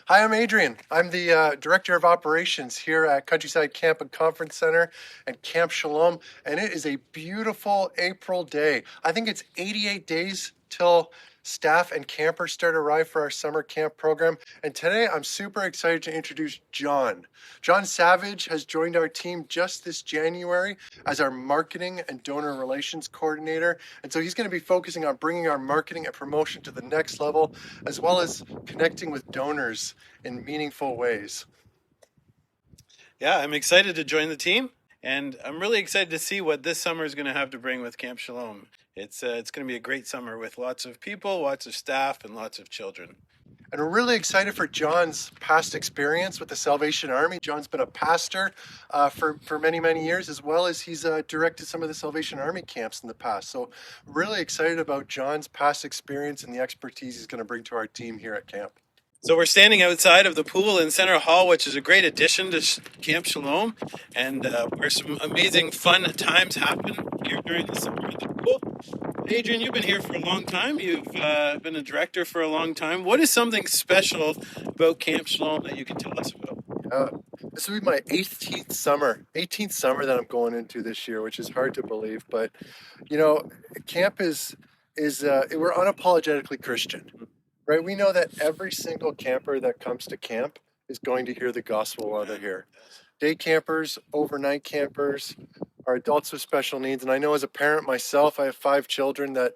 Hi, I'm Adrian. I'm the Director of Operations here at Countryside Camp and Conference Center and Camp Shalom, and it is a beautiful April day. I think it's 88 days till staff and campers start to arrive for our summer camp program, and today I'm super excited to introduce John. John Savage has joined our team just this January as our Marketing and Donor Relations Coordinator, and so he's going to be focusing on bringing our marketing and promotion to the next level, as well as connecting with donors in meaningful ways. Yeah, I'm excited to join the team, and I'm really excited to see what this summer is going to have to bring with Camp Shalom. It's going to be a great summer with lots of people, lots of staff, and lots of children. And we're really excited for John's past experience with the Salvation Army. John's been a pastor for many, many years, as well as he's directed some of the Salvation Army camps in the past. So really excited about John's past experience and the expertise he's going to bring to our team here at camp. So we're standing outside of the pool in Center Hall, which is a great addition to Camp Shalom, and where some amazing fun times happen here during the summer at the pool. Adrian, you've been here for a long time. You've been a director for a long time. What is something special about Camp Shalom that you can tell us about? This will be my 18th summer that I'm going into this year, which is hard to believe. But, camp is we're unapologetically Christian. Right, we know that every single camper that comes to camp is going to hear the gospel while they're here. Day campers, overnight campers, are adults with special needs. And I know as a parent myself, I have 5 children that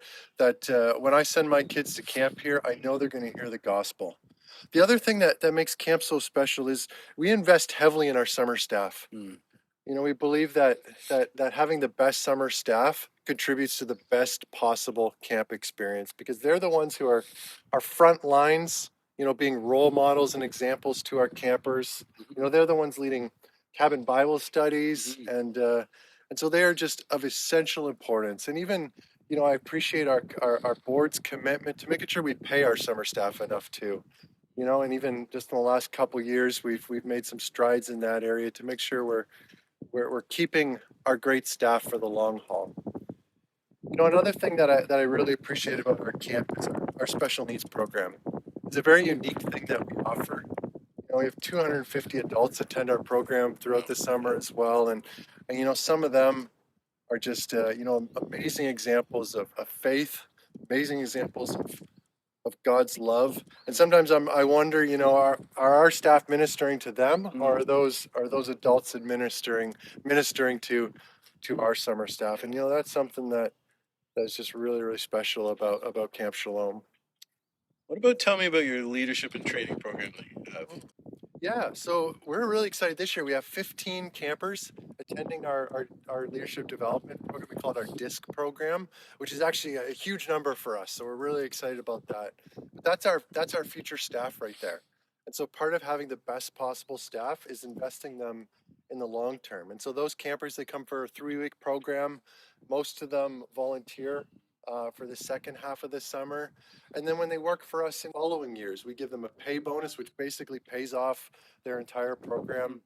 when I send my kids to camp here, I know they're going to hear the gospel. The other thing that makes camp so special is we invest heavily in our summer staff. We believe that having the best summer staff contributes to the best possible camp experience, because they're the ones who are front lines, being role models and examples to our campers. They're the ones leading cabin Bible studies, and so they are just of essential importance. And even, I appreciate our board's commitment to making sure we pay our summer staff enough too. And even just in the last couple of years, we've made some strides in that area to make sure we're keeping our great staff for the long haul. Another thing that I really appreciate about our camp is our special needs program. It's a very unique thing that we offer. We have 250 adults attend our program throughout the summer as well, and some of them are just amazing examples of faith, amazing examples of God's love. And sometimes I wonder, are our staff ministering to them, or are those adults administering to our summer staff? And that's something that's just really, really special about Camp Shalom. Tell me about your leadership and training program that you have. Yeah, so we're really excited this year. We have 15 campers attending our leadership development program. We call it our DISC program, which is actually a huge number for us. So we're really excited about that. But that's our future staff right there. And so part of having the best possible staff is investing them in the long term. And so those campers, they come for a 3-week program. Most of them volunteer for the second half of the summer. And then when they work for us in following years, we give them a pay bonus, which basically pays off their entire program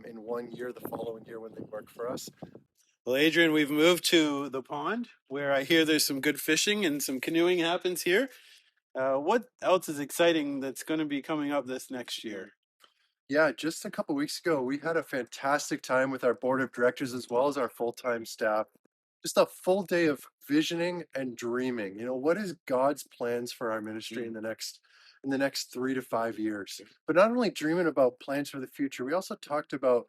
in 1 year, the following year when they work for us. Well, Adrian, we've moved to the pond where I hear there's some good fishing and some canoeing happens here. What else is exciting that's going to be coming up this next year? Yeah, just a couple weeks ago, we had a fantastic time with our board of directors as well as our full-time staff. Just a full day of visioning and dreaming. What is God's plans for our ministry in the next 3 to 5 years? But not only dreaming about plans for the future, we also talked about,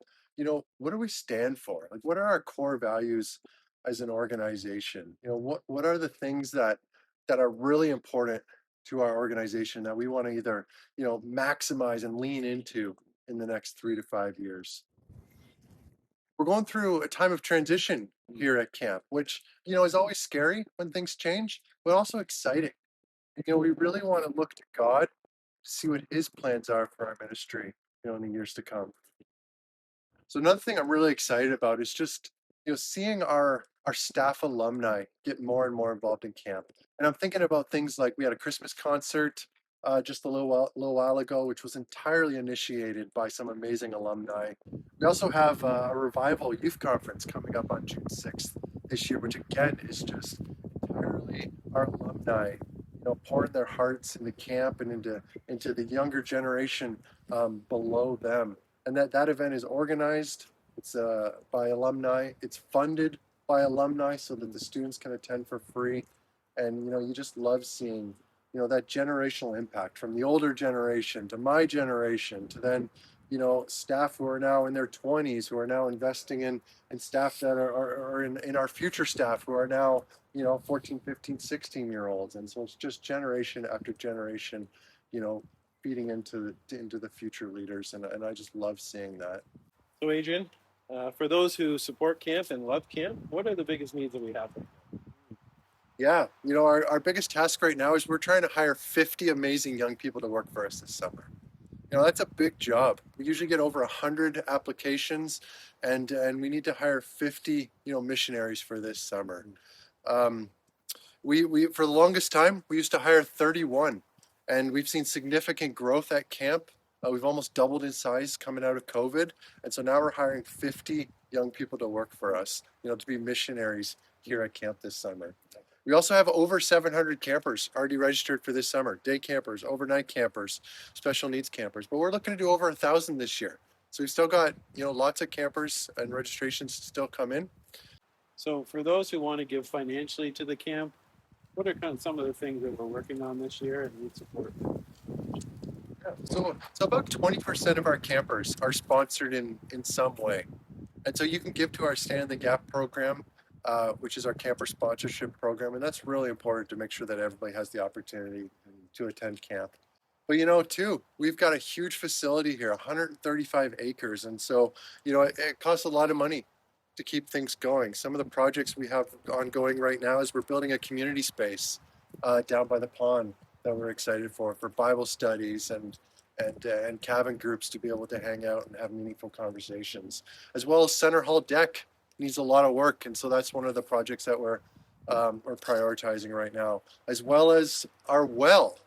what do we stand for? Like, what are our core values as an organization? What are the things that are really important to our organization that we want to either, maximize and lean into in the next 3 to 5 years? We're going through a time of transition here at camp, which, is always scary when things change, but also exciting. We really want to look to God to see what his plans are for our ministry, in the years to come. So another thing I'm really excited about is just, seeing our staff alumni get more and more involved in camp. And I'm thinking about things like we had a Christmas concert just a little while ago, which was entirely initiated by some amazing alumni. We also have a revival youth conference coming up on June 6th this year, which again is just entirely our alumni pouring their hearts into camp and into the younger generation below them. And that event is organized. It's by alumni. It's funded by alumni so that the students can attend for free. And you just love seeing that generational impact from the older generation to my generation to then staff who are now in their 20s who are now investing in staff that are in our future staff who are now 14, 15, 16-year-olds. And so it's just generation after generation feeding into the future leaders, and I just love seeing that. So, Adrian, for those who support camp and love camp, what are the biggest needs that we have? Yeah, our biggest task right now is we're trying to hire 50 amazing young people to work for us this summer. That's a big job. We usually get over 100 applications, and we need to hire 50 missionaries for this summer. We for the longest time we used to hire 31, and we've seen significant growth at camp. We've almost doubled in size coming out of COVID, and so now we're hiring 50 young people to work for us, to be missionaries here at camp this summer. We also have over 700 campers already registered for this summer, day campers, overnight campers, special needs campers, but we're looking to do over 1,000 this year. So we've still got, lots of campers and registrations to still come in. So for those who want to give financially to the camp, what are kind of some of the things that we're working on this year and need support? Yeah, so about 20% of our campers are sponsored in some way. And so you can give to our Stand in the Gap program, which is our camper sponsorship program. And that's really important to make sure that everybody has the opportunity to attend camp. But too, we've got a huge facility here, 135 acres. And so, it costs a lot of money to keep things going. Some of the projects we have ongoing right now is we're building a community space down by the pond that we're excited for Bible studies and cabin groups to be able to hang out and have meaningful conversations, as well as Center Hall deck needs a lot of work, and so that's one of the projects that we're prioritizing right now, as well as our well.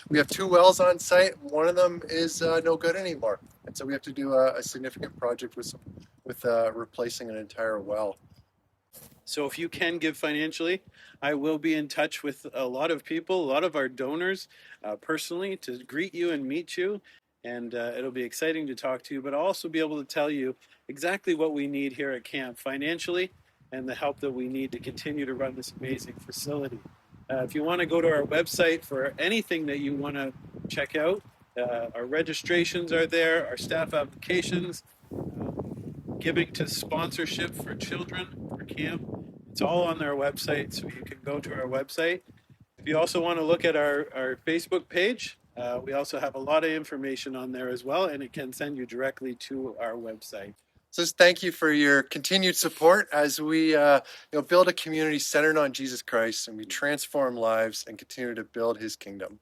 We have 2 wells on site. One of them is no good anymore, and so we have to do a significant project with replacing an entire well. So if you can give financially, I will be in touch with a lot of people, a lot of our donors personally to greet you and meet you. And it'll be exciting to talk to you, but I'll also be able to tell you exactly what we need here at camp financially and the help that we need to continue to run this amazing facility. If you want to go to our website for anything that you want to check out, our registrations are there, our staff applications, giving to sponsorship for children for camp. It's all on their website, so you can go to our website. If you also want to look at our Facebook page, we also have a lot of information on there as well, and it can send you directly to our website. So thank you for your continued support as we build a community centered on Jesus Christ, and we transform lives and continue to build his kingdom.